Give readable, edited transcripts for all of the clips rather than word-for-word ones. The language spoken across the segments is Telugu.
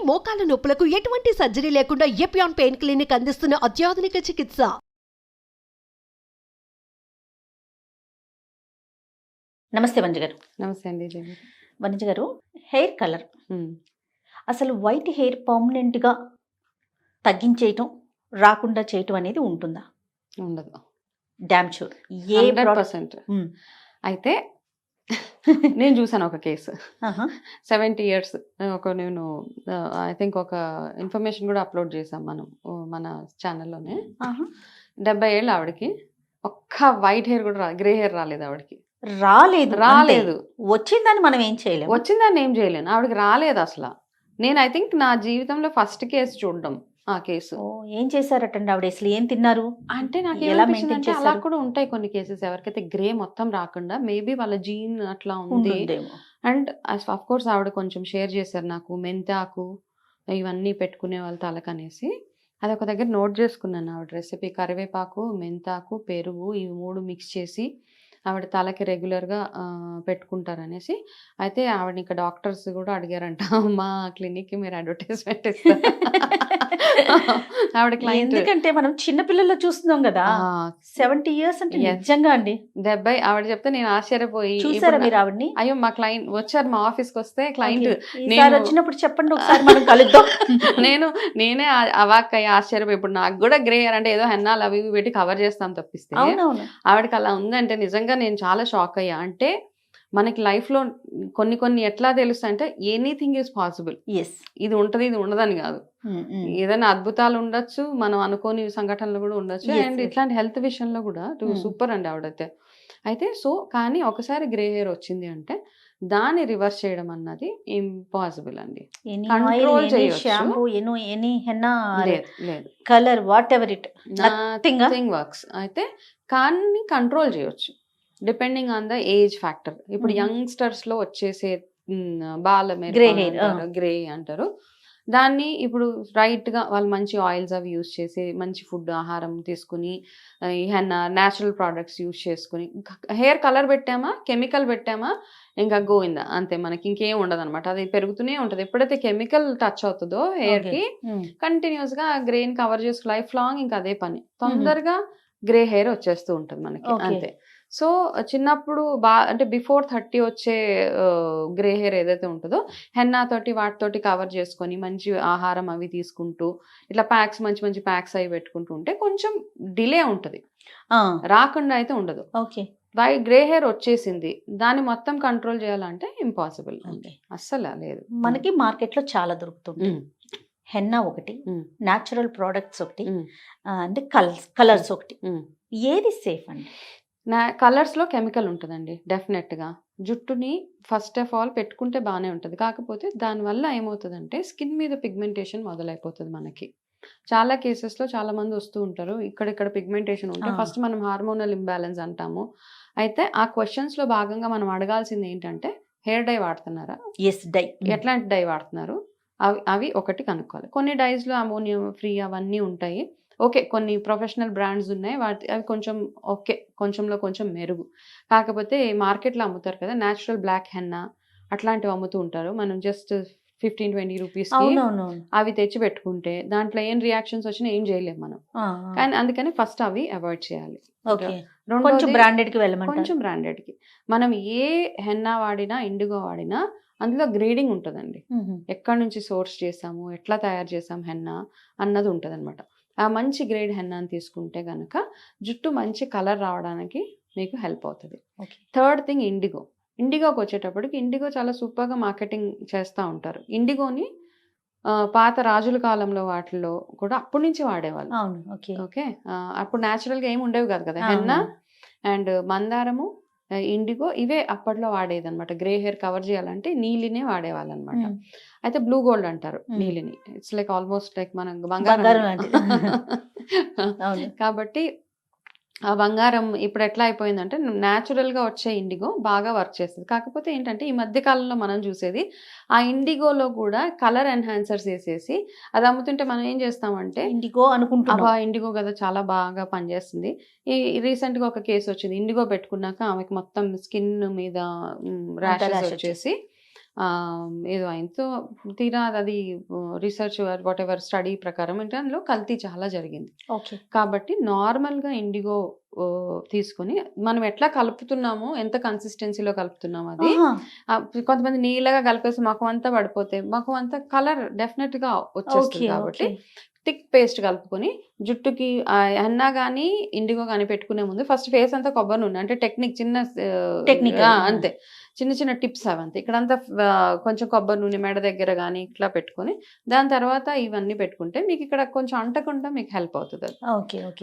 మోకాల నొప్పులకు ఎటువంటి సర్జరీ లేకుండా ఎపియాన్ పెయిన్ క్లినిక్ అందిస్తున్న అత్యాధునిక చికిత్స. నమస్తే వనిజ గారు. నమస్తే అండి. వనిజ గారు, హెయిర్ కలర్ అసలు వైట్ హెయిర్ పర్మనెంట్గా తగ్గించేయటం, రాకుండా చేయటం అనేది ఉంటుందా? ఉండదు. Damn sure. 100%. అయితే నేను చూసాను ఒక కేసు. 70 years నేను ఐ థింక్ ఒక ఇన్ఫర్మేషన్ కూడా అప్లోడ్ చేసాం మనం మన ఛానల్లోనే. 70 ఏళ్ళు ఆవిడకి ఒక్క వైట్ హెయిర్ కూడా గ్రే హెయిర్ రాలేదు ఆవిడకి. రాలేదు. వచ్చిందని మనం ఏం చేయలేము. వచ్చిందని ఏం చేయలేను. ఆవిడకి రాలేదు అసలు. నేను ఐ థింక్ నా జీవితంలో ఫస్ట్ కేసు చూడడం ఆ కేసు. ఏం చేశారటండి ఆవిడ? అసలు ఏం తిన్నారు అంటే నాకు ఏమనిపించిందంటే అలా కూడా ఉంటాయి కొన్ని కేసెస్. ఎవరికైతే గ్రే మొత్తం రాకుండా మేబీ వాళ్ళ జీన్ అట్లా ఉంది. అండ్ అఫ్ కోర్స్ ఆవిడ కొంచెం షేర్ చేశారు నాకు, మెంతాకు ఇవన్నీ పెట్టుకునే వాళ్ళు తలకనేసి. అది ఒక దగ్గర నోట్ చేసుకున్నాను. ఆవిడ రెసిపీ కరివేపాకు, మెంతాకు, పెరుగు ఇవి 3 మిక్స్ చేసి ఆవిడ తలకి రెగ్యులర్గా పెట్టుకుంటారనేసి. అయితే ఆవిడ ఇంకా డాక్టర్స్ కూడా అడిగారంట, మా క్లినిక్కి మీరు అడ్వర్టైజ్మెంట్ ఇస్తారు ఆవిడ క్లయింట్. ఎందుకంటే మనం చిన్నపిల్లల్లో చూస్తున్నాం కదా. 70 years అంటే నిజంగా అండి. 70 ఆవిడ చెప్తే నేను ఆశ్చర్యపోయి. చూసారా మీరు ఆవిడని? అయ్యో మా క్లయింట్ వచ్చారు మా ఆఫీస్కి వస్తే క్లయింట్ వచ్చినప్పుడు చెప్పండి ఒకసారి మనం కలుద్దాం. నేనే అవాక్కయ్య ఆశ్చర్యపోయి. ఇప్పుడు నాకు కూడా గ్రే హెయిర్ అంటే ఏదో హెన్నాలు అవి ఇవి పెట్టి కవర్ చేస్తాం తప్పిస్తే ఆవిడకి అలా ఉందంటే నిజంగా నేను చాలా షాక్ అయ్యా. అంటే మనకి లైఫ్లో కొన్ని ఎట్లా తెలుస్తాయి అంటే ఎనీథింగ్ ఈజ్ పాసిబుల్. ఇది ఉంటుంది ఇది ఉండదని కాదు. ఏదైనా అద్భుతాలు ఉండొచ్చు, మనం అనుకోని సంఘటనలు కూడా ఉండొచ్చు. అండ్ ఇట్లాంటి హెల్త్ విషయంలో కూడా సూపర్ అండి ఆవిడైతే. అయితే కానీ ఒకసారి గ్రే హెయిర్ వచ్చింది అంటే దాన్ని రివర్స్ చేయడం అన్నది ఇంపాసిబుల్ అండి. కంట్రోల్ చేయొచ్చు. Colour what ever it nothing works. అయితే కానీ కంట్రోల్ చేయొచ్చు depending on the age factor. ఇప్పుడు యంగ్స్టర్స్ లో వచ్చేసే గ్రే అంటారు దాన్ని. ఇప్పుడు రైట్ గా వాళ్ళు మంచి ఆయిల్స్ అవి యూజ్ చేసి మంచి ఫుడ్ ఆహారం తీసుకుని హెన్నా న్యాచురల్ ప్రోడక్ట్స్ యూజ్ చేసుకుని హెయిర్ కలర్ పెట్టామా, కెమికల్ పెట్టామా, ఇంకా గోయిందా అంతే. మనకి ఇంకేం ఉండదు అనమాట. అది పెరుగుతూనే ఉంటుంది. ఎప్పుడైతే కెమికల్ టచ్ అవుతుందో హెయిర్ కి కంటిన్యూస్ గా గ్రెయిన్ కవర్ చేసుకు లైఫ్ లాంగ్ ఇంకా అదే పని. తొందరగా గ్రే హెయిర్ వచ్చేస్తూ ఉంటుంది మనకి అంతే. సో చిన్నప్పుడు అంటే బిఫోర్ 30 వచ్చే గ్రే హెయిర్ ఏదైతే ఉంటుందో హెన్నా తోటి వాటితోటి కవర్ చేసుకొని మంచి ఆహారం అవి తీసుకుంటూ ఇట్లా ప్యాక్స్ మంచి మంచి ప్యాక్స్ అవి పెట్టుకుంటూ ఉంటే కొంచెం డిలే ఉంటుంది, రాకుండా అయితే ఉండదు. గ్రే హెయిర్ వచ్చేసింది దాన్ని మొత్తం కంట్రోల్ చేయాలంటే ఇంపాసిబుల్, అస్సలు లేదు. మనకి మార్కెట్ లో చాలా దొరుకుతుంది. హెన్నా ఒకటి, న్యాచురల్ ప్రోడక్ట్స్ ఒకటి, అంటే కలర్స్ ఒకటి. ఏది సేఫ్ అండి? కలర్స్లో కెమికల్ ఉంటుందండి డెఫినెట్గా. జుట్టుని ఫస్ట్ ఆఫ్ ఆల్ పెట్టుకుంటే బాగానే ఉంటుంది. కాకపోతే దానివల్ల ఏమవుతుందంటే స్కిన్ మీద పిగ్మెంటేషన్ మొదలైపోతుంది మనకి. చాలా కేసెస్లో చాలా మంది వస్తూ ఉంటారు, ఇక్కడిక్కడ పిగ్మెంటేషన్ ఉంటే ఫస్ట్ మనం హార్మోనల్ ఇంబ్యాలెన్స్ అంటాము. అయితే ఆ క్వశ్చన్స్లో భాగంగా మనం అడగాల్సింది ఏంటంటే హెయిర్ డై వాడుతున్నారా, ఎట్లాంటి డై వాడుతున్నారు అవి ఒకటి కనుక్కోవాలి. కొన్ని డైస్లో అమోనియం ఫ్రీ అవన్నీ ఉంటాయి, ఓకే. కొన్ని ప్రొఫెషనల్ బ్రాండ్స్ ఉన్నాయి, అవి కొంచెం ఓకే, కొంచెంలో కొంచెం మెరుగు. కాకపోతే మార్కెట్లో అమ్ముతారు కదా న్యాచురల్ బ్లాక్ హెన్నా అట్లాంటివి అమ్ముతూ ఉంటారు. మనం జస్ట్ 15-20 రూపీస్కి అవి తెచ్చి పెట్టుకుంటే దాంట్లో ఏం రియాక్షన్స్ వచ్చినా ఏం చేయలేము మనం. కానీ అందుకని ఫస్ట్ అవి అవాయిడ్ చేయాలి. కొంచెం బ్రాండెడ్కి మనం ఏ హెన్నా వాడినా ఇండిగో వాడినా అందులో గ్రేడింగ్ ఉంటుందండి. ఎక్కడి నుంచి సోర్స్ చేసాము, ఎట్లా తయారు చేసాము హెన్నా అన్నది ఉంటుంది అనమాట. ఆ మంచి గ్రేడ్ హెన్నాని తీసుకుంటే కనుక జుట్టు మంచి కలర్ రావడానికి మీకు హెల్ప్ అవుతుంది. థర్డ్ థింగ్ ఇండిగోకి వచ్చేటప్పటికి ఇండిగో చాలా సూపర్గా మార్కెటింగ్ చేస్తూ ఉంటారు. ఇండిగోని పాత రాజుల కాలంలో వాటిల్లో కూడా అప్పటి నుంచి వాడేవాళ్ళు. ఓకే, అప్పుడు న్యాచురల్గా ఏమి ఉండేవి కాదు కదా. హెన్నా అండ్ మందారము, ఇండిగో ఇవే అప్పట్లో వాడేది అనమాట. గ్రే హెయిర్ కవర్ చేయాలంటే నీలినే వాడేవాళ్ళు అనమాట. అయితే బ్లూ గోల్డ్ అంటారు నీలిని. ఇట్స్ లైక్ ఆల్మోస్ట్ లైక్ మనం బంగారం కాబట్టి ఆ బంగారం ఇప్పుడు ఎట్లా అయిపోయిందంటే న్యాచురల్గా వచ్చే ఇండిగో బాగా వర్క్ చేస్తుంది. కాకపోతే ఏంటంటే ఈ మధ్య కాలంలో మనం చూసేది ఆ ఇండిగోలో కూడా కలర్ ఎన్హాన్సర్స్ వేసేసి అది అమ్ముతుంటే మనం ఏం చేస్తామంటే ఇండిగో కదా చాలా బాగా పనిచేస్తుంది. ఈ రీసెంట్గా ఒక కేసు వచ్చింది, ఇండిగో పెట్టుకున్నాక ఆమెకు మొత్తం స్కిన్ మీద ర్యాషెస్ వచ్చేసి ఏదో అయింది. సో తీరా అది రీసెర్చ్ వాట్ ఎవర్ స్టడీ ప్రకారం అంటే అందులో కల్తీ చాలా జరిగింది. ఓకే. కాబట్టి నార్మల్గా ఇండిగో తీసుకొని మనం ఎట్లా కలుపుతున్నామో, ఎంత కన్సిస్టెన్సీలో కలుపుతున్నామో అది కొంతమంది నీళ్ళగా కలిపేసి మఖం అంతా పడిపోతే మఖం అంతా కలర్ డెఫినెట్ గా వచ్చేస్తుంది. కాబట్టి థిక్ పేస్ట్ కలుపుకొని జుట్టుకి హెన్నా కానీ ఇండిగో కానీ పెట్టుకునే ముందు ఫస్ట్ ఫేస్ అంతా కొబ్బరి నూనె, అంటే చిన్న టెక్నిక్ అంతే, చిన్న చిన్న టిప్స్ అవంతే. ఇక్కడంతా కొంచెం కొబ్బరి నూనె మెడ దగ్గర కానీ ఇట్లా పెట్టుకొని దాని తర్వాత ఇవన్నీ పెట్టుకుంటే మీకు ఇక్కడ కొంచెం అంటకుండా మీకు హెల్ప్ అవుతుంది అది.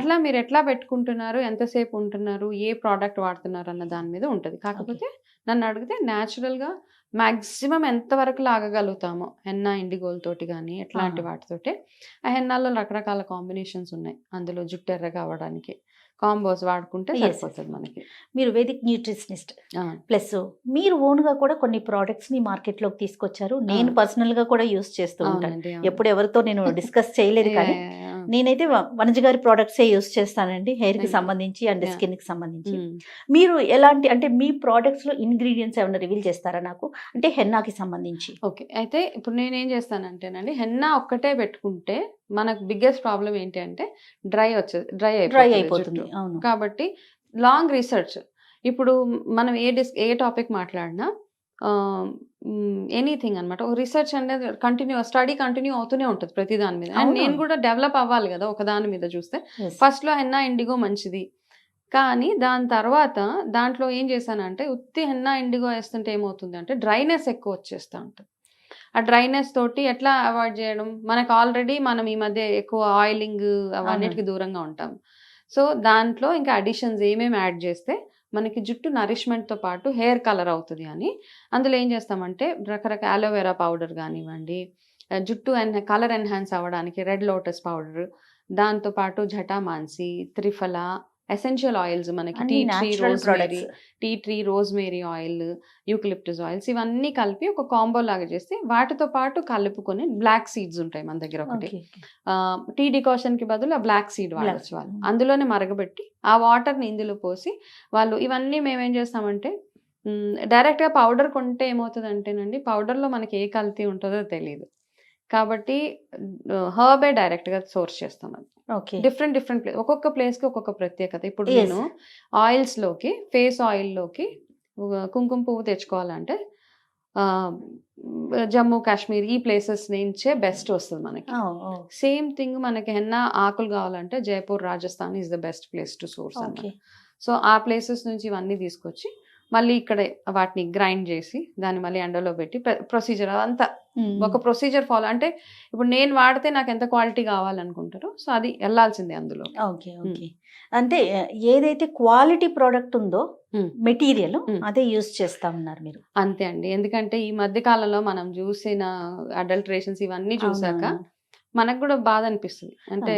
అట్లా మీరు ఎట్లా పెట్టుకుంటున్నారు, ఎంతసేపు ఉంటున్నారు, ఏ ప్రోడక్ట్ వాడుతున్నారు అన్న దాని మీద ఉంటుంది. కాకపోతే నన్ను అడిగితే న్యాచురల్గా మ్యాక్సిమం ఎంతవరకు లాగగలుగుతామో హెన్నా ఇండిగోలతోటి కానీ ఎట్లాంటి వాటితోటి. ఆ హెన్నాలో రకరకాల కాంబినేషన్స్ ఉన్నాయి, అందులో జుట్టు ఎర్రగా అవ్వడానికి కాంబోస్ వాడుకుంటే సరిపోతుంది మనకి. మీరు వేదిక్ న్యూట్రిషనిస్ట్ ప్లస్ మీరు ఓన్గా కూడా కొన్ని ప్రోడక్ట్స్ ని మార్కెట్ లోకి తీసుకొచ్చారు. నేను పర్సనల్ గా కూడా యూస్ చేస్తూ ఉంటాను. ఎప్పుడు ఎవరితో నేను డిస్కస్ చేయలేదు, కానీ నేనైతే వనజ గారి ప్రోడక్ట్సే యూస్ చేస్తానండి, హెయిర్ కి సంబంధించి అండ్ స్కిన్ కి సంబంధించి. మీరు ఎలాంటి, అంటే మీ ప్రోడక్ట్స్ లో ఇంగ్రీడియంట్స్ ఏమైనా రివీల్ చేస్తారా నాకు, అంటే హెన్నాకి సంబంధించి? ఓకే, అయితే ఇప్పుడు నేనేం చేస్తానంటేనండి, హెన్నా ఒక్కటే పెట్టుకుంటే మనకు బిగ్గెస్ట్ ప్రాబ్లం ఏంటి అంటే డ్రై అయిపోతుంది. కాబట్టి లాంగ్ రీసెర్చ్, ఇప్పుడు మనం ఏ టాపిక్ మాట్లాడినా ఎనీథింగ్ అనమాట, ఒక రీసెర్చ్ అనేది స్టడీ కంటిన్యూ అవుతూనే ఉంటుంది ప్రతి దాని మీద. అండ్ నేను కూడా డెవలప్ అవ్వాలి కదా ఒక దాని మీద చూస్తే. ఫస్ట్ లో హెన్నా ఇండిగో మంచిది, కానీ దాని తర్వాత దాంట్లో ఏం చేశానంటే ఉత్తి హెన్నా ఇండిగో వేస్తుంటే ఏమవుతుంది అంటే డ్రైనెస్ ఎక్కువ వచ్చేస్తూ ఉంటుంది. ఆ డ్రైనెస్ తోటి ఎట్లా అవాయిడ్ చేయడం, మనకు ఆల్రెడీ మనం ఈ మధ్య ఎక్కువ ఆయిలింగ్ అవన్నిటికి దూరంగా ఉంటాం. సో దాంట్లో ఇంకా అడిషన్స్ ఏమేమి యాడ్ చేస్తే మనకి జుట్టు నరిష్మెంట్తో పాటు హెయిర్ కలర్ అవుతుంది అని అందులో ఏం చేస్తామంటే రకరకాల అలోవెరా పౌడర్ కానివ్వండి, జుట్టు కలర్ ఎన్హాన్స్ అవ్వడానికి రెడ్ లోటస్ పౌడర్, దాంతోపాటు జటామాన్సి, త్రిఫల, ఎసెన్షియల్ ఆయిల్స్ మనకి tea tree rosemary oil, eucalyptus oils, ఇవన్నీ కలిపి ఒక కాంబో లాగా చేస్తే వాటితో పాటు కలుపుకొని బ్లాక్ సీడ్స్ ఉంటాయి మన దగ్గర ఒకటి, టీ డికాషన్ కి బదులు ఆ బ్లాక్ సీడ్ వాడచ్చు వాళ్ళు, అందులోనే మరగబెట్టి ఆ వాటర్ని ఇందులో పోసి వాళ్ళు ఇవన్నీ మేమేం చేస్తామంటే డైరెక్ట్గా పౌడర్ కొంటే ఏమవుతుంది అంటేనండి పౌడర్లో మనకి ఏ కల్తీ ఉంటుందో తెలియదు. కాబట్టి హర్బే డైరెక్ట్గా సోర్స్ చేస్తాం. అది డిఫరెంట్ ప్లేస్, ఒక్కొక్క ప్లేస్కి ఒక్కొక్క ప్రత్యేకత. ఇప్పుడు నేను ఆయిల్స్లోకి, ఫేస్ ఆయిల్లోకి కుంకుమ పువ్వు తెచ్చుకోవాలంటే జమ్మూ కాశ్మీర్ ఈ ప్లేసెస్ నుంచే బెస్ట్ వస్తుంది మనకి. సేమ్ థింగ్ మనకి హెన్నా ఆకులు కావాలంటే Jaipur, Rajasthan is the best place to source అన్నమాట. సో ఆ ప్లేసెస్ నుంచి ఇవన్నీ తీసుకొచ్చి మళ్ళీ ఇక్కడ వాటిని గ్రైండ్ చేసి దాన్ని మళ్ళీ ఎండలో పెట్టి ప్రొసీజర్ అదంతా ఒక ప్రొసీజర్ ఫాలో. అంటే ఇప్పుడు నేను వాడితే నాకు ఎంత క్వాలిటీ కావాలనుకుంటారో సో అది వెళ్ళాల్సిందే అందులో. ఓకే. అంటే ఏదైతే క్వాలిటీ ప్రోడక్ట్ ఉందో మెటీరియల్ అదే యూజ్ చేస్తా ఉన్నారు మీరు. అంతే అండి, ఎందుకంటే ఈ మధ్య కాలంలో మనం చూసిన అడల్టరేషన్స్ ఇవన్నీ చూసాక మనకు కూడా బాధ అనిపిస్తుంది, అంటే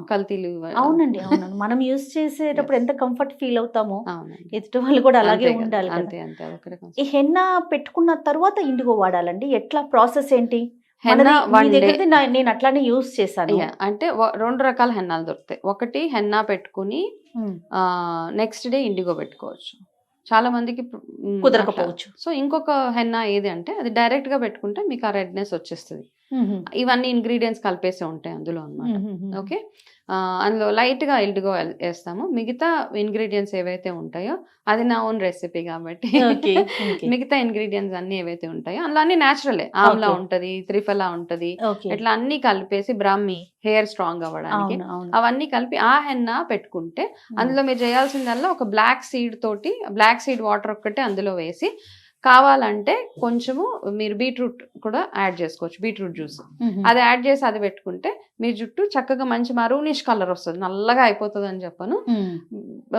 కల్తీలు. అవునండి, మనం యూజ్ చేసేటప్పుడు ఎంత కంఫర్ట్ ఫీల్ అవుతామో ఎదుటి వాళ్ళు కూడా అలాగే ఉండాలి. ఈ హెన్నా పెట్టుకున్న తర్వాత ఇండిగో వాడాలండి, ఎట్లా ప్రాసెస్ ఏంటి? నేను అట్లానే యూజ్ చేశాను. అంటే 2 రకాల హెన్నాలు దొరుకుతాయి. ఒకటి హెన్నా పెట్టుకుని నెక్స్ట్ డే ఇండిగో పెట్టుకోవచ్చు, చాలా మందికి కుదరకపోవచ్చు. సో ఇంకొక హెన్నా ఏది అంటే అది డైరెక్ట్ గా పెట్టుకుంటే మీకు ఆ రెడ్నెస్ వచ్చేస్తుంది. ఇవన్నీ ఇంగ్రీడియంట్స్ కలిపేసి ఉంటాయి అందులో అన్నమాట. ఓకే, అందులో లైట్ గా ఇండిగో వేస్తాము, మిగతా ఇంగ్రీడియంట్స్ ఏవైతే ఉంటాయో అది నా ఓన్ రెసిపీ కాబట్టి మిగతా ఇంగ్రీడియంట్స్ అన్ని ఏవైతే ఉంటాయో అందులో అన్ని న్యాచురలే. ఆమ్లా ఉంటది, త్రిఫలా ఉంటది, ఇట్లా అన్ని కలిపేసి బ్రాహ్మి హెయిర్ స్ట్రాంగ్ అవ్వడానికి అవన్నీ కలిపి ఆ హెన్నా పెట్టుకుంటే అందులో మీరు చేయాల్సిందల్లా ఒక బ్లాక్ సీడ్ వాటర్ ఒక్కటే అందులో వేసి, కావాలంటే కొంచెము మీరు బీట్రూట్ కూడా యాడ్ చేసుకోవచ్చు, బీట్రూట్ జ్యూస్ అది యాడ్ చేసి అది పెట్టుకుంటే మీ జుట్టు చక్కగా మంచి మరూనిష్ కలర్ వస్తుంది, నల్లగా అయిపోతుంది అని చెప్పను.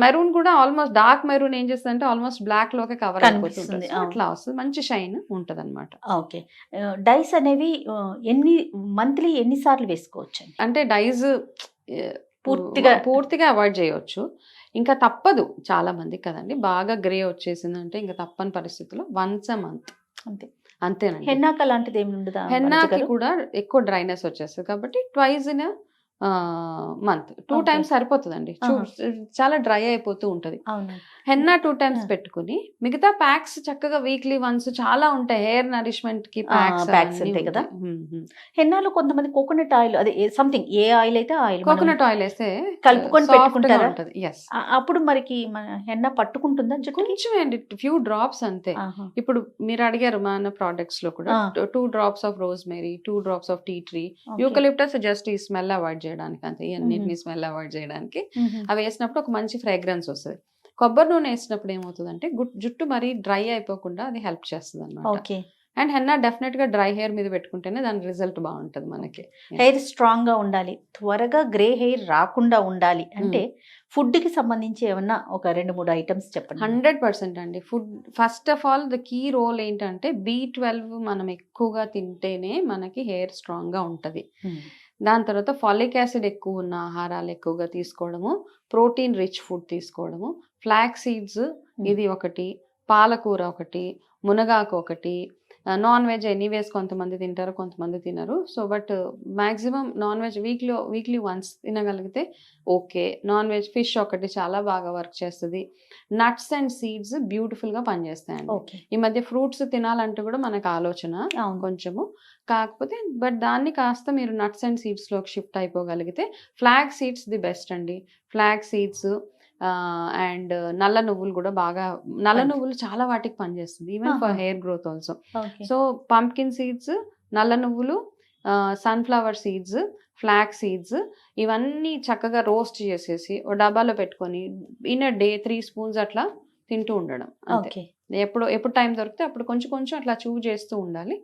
మెరూన్ కూడా ఆల్మోస్ట్ డార్క్ మెరూన్ ఏం చేస్తుంది అంటే ఆల్మోస్ట్ బ్లాక్ లోకి కవర్ అయిపోతుంది, అట్లా వస్తుంది, మంచి షైన్ ఉంటది అనమాట. ఓకే, డైస్ అనేవి మంత్లీ ఎన్నిసార్లు వేసుకోవచ్చు? అంటే డైస్ పూర్తిగా అవాయిడ్ చేయవచ్చు, ఇంకా తప్పదు చాలా మంది కదండి, బాగా గ్రే వచ్చేసిందంటే ఇంకా తప్పని పరిస్థితుల్లో వన్స్ అ మంత్ అంతేనండి. హెన్నాకి అలాంటిది ఏమి ఉండదు, హెన్నాకి కూడా ఎక్కువ డ్రైనెస్ వచ్చేస్తుంది కాబట్టి ట్వైస్ ఇన్ మంత్ 2 times సరిపోతుందండి. చాలా డ్రై అయిపోతూ ఉంటది. హెన్నా 2 times పెట్టుకుని మిగతా ప్యాక్స్ చక్కగా వీక్లీ వన్స్ చాలా ఉంటాయి హెయిర్ నరిష్మెంట్ కి ప్యాక్స్ ఉంటాయి కదా. హెన్నాలో కొంతమంది కోకోనట్ ఆయిల్ అదే సంథింగ్ ఏ ఆయిల్ అయితే ఆయిల్ కోకోనట్ ఆయిల్ వేస్తే కలుపుకొని పెట్టుకుంటారా? ఉంటది. ఎస్, అప్పుడు మరికి మన హెన్నా పట్టుకుంటుందా జుట్టుకి? కొంచెం అండి, ఫ్యూ డ్రాప్స్ అంతే. ఇప్పుడు మీరు అడిగారు మన ప్రోడక్ట్స్ లో కూడా 2 drops of rosemary, 2 drops of tea tree, eucalyptus just ఈ స్మెల్ అవాయిడ్ చేయడానికి అంతే, ఇవన్నిటిని స్మెల్ అవాయిడ్ చేయడానికి. అవి వేసినప్పుడు ఒక మంచి ఫ్రేగ్రెన్స్ వస్తుంది. కొబ్బరి నూనె వేసినప్పుడు ఏమవుతుందంటే జుట్టు మరీ డ్రై అయిపోకుండా అది హెల్ప్ చేస్తుంది అనమాట. ఓకే. అండ్ హెన్నా డెఫినెట్ గా డ్రై హెయిర్ మీద పెట్టుకుంటేనే దాని రిజల్ట్ బాగుంటది మనకి. హెయిర్ స్ట్రాంగ్ గా ఉండాలి, త్వరగా గ్రే హెయిర్ రాకుండా ఉండాలి అంటే ఫుడ్ కి సంబంధించి ఏమన్నా ఒక 2-3 ఐటమ్స్ చెప్పండి. 100% అండి. Food first of all the key role ఏంటంటే B12 మనం ఎక్కువగా తింటేనే మనకి హెయిర్ స్ట్రాంగ్ గా ఉంటది. దాని తర్వాత ఫాలిక్ యాసిడ్ ఎక్కువ ఉన్న ఆహారాలు ఎక్కువగా తీసుకోవడము, ప్రోటీన్ రిచ్ ఫుడ్ తీసుకోవడము, ఫ్లాక్ సీడ్స్ ఇది ఒకటి, పాలకూర ఒకటి, మునగాకు ఒకటి. నాన్ వెజ్ ఎనీవేస్ కొంతమంది తింటారు, కొంతమంది తినరు. So but maximum non veg weekly once తినగలిగితే ఓకే. నాన్ వెజ్ ఫిష్ ఒకటి చాలా బాగా వర్క్ చేస్తుంది. నట్స్ అండ్ సీడ్స్ బ్యూటిఫుల్గా పనిచేస్తాయండి. ఈ మధ్య ఫ్రూట్స్ తినాలంటూ కూడా మనకు ఆలోచన కొంచెము, కాకపోతే బట్ దాన్ని కాస్త మీరు నట్స్ అండ్ సీడ్స్లోకి షిఫ్ట్ అయిపోగలిగితే ఫ్లాగ్ సీడ్స్ ది బెస్ట్ అండి. ఫ్లాగ్ సీడ్స్ అండ్ నల్ల నువ్వులు కూడా బాగా, నల్ల నువ్వులు చాలా వాటికి పనిచేస్తుంది, even for hair growth also. So pumpkin seeds, నల్ల నువ్వులు, సన్ఫ్లవర్ సీడ్స్, ఫ్లాక్ సీడ్స్ ఇవన్నీ చక్కగా రోస్ట్ చేసేసి ఓ డబ్బాలో పెట్టుకొని ఇన్ డే 3 spoons అట్లా తింటూ ఉండడం అంతే. ఎప్పుడు టైం దొరికితే అప్పుడు కొంచెం కొంచెం అట్లా చూవ్ చేస్తూ ఉండాలి.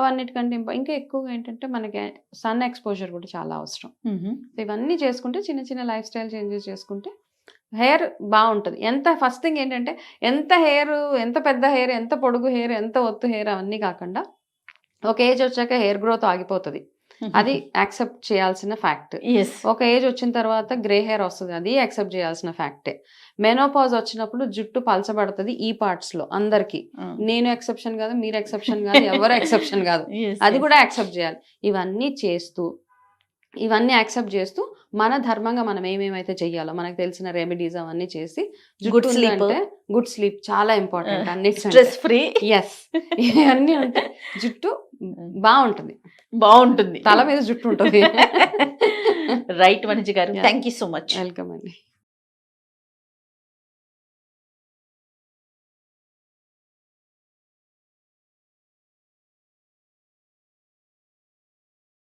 అవన్నిటికంటే ఇంకా ఎక్కువగా ఏంటంటే మనకి సన్ ఎక్స్పోజర్ కూడా చాలా అవసరం. ఇవన్నీ చేసుకుంటే చిన్న చిన్న లైఫ్ స్టైల్ చేంజెస్ చేసుకుంటే హెయిర్ బాగుంటుంది. ఫస్ట్ థింగ్ ఏంటంటే ఎంత పెద్ద హెయిర్, ఎంత పొడుగు హెయిర్, ఎంత ఒత్తు హెయిర్ అవన్నీ కాకుండా ఒక ఏజ్ వచ్చాక హెయిర్ గ్రోత్ ఆగిపోతుంది, అది యాక్సెప్ట్ చేయాల్సిన ఫ్యాక్ట్. ఒక ఏజ్ వచ్చిన తర్వాత గ్రే హెయిర్ వస్తుంది, అది యాక్సెప్ట్ చేయాల్సిన ఫ్యాక్టే. మెనోపాజ్ వచ్చినప్పుడు జుట్టు పలచబడుతుంది ఈ పార్ట్స్ లో అందరికి. నేను ఎక్సెప్షన్ కాదు, మీరు ఎక్సెప్షన్ కాదు, ఎవరు ఎక్సెప్షన్ కాదు, అది కూడా యాక్సెప్ట్ చేయాలి. ఇవన్నీ యాక్సెప్ట్ చేస్తూ మన ధర్మంగా మనం ఏమేమైతే చెయ్యాలో మనకు తెలిసిన రెమెడీస్ అవన్నీ చేసి, గుడ్ స్లీప్ చాలా ఇంపార్టెంట్, అన్ని స్ట్రెస్ ఫ్రీ. ఎస్, ఇవన్నీ ఉంటే జుట్టు బాగుంటుంది, తల మీద జుట్టు ఉంటుంది. రైట్ వనిజ గారు, thank you so much. Welcome అండి.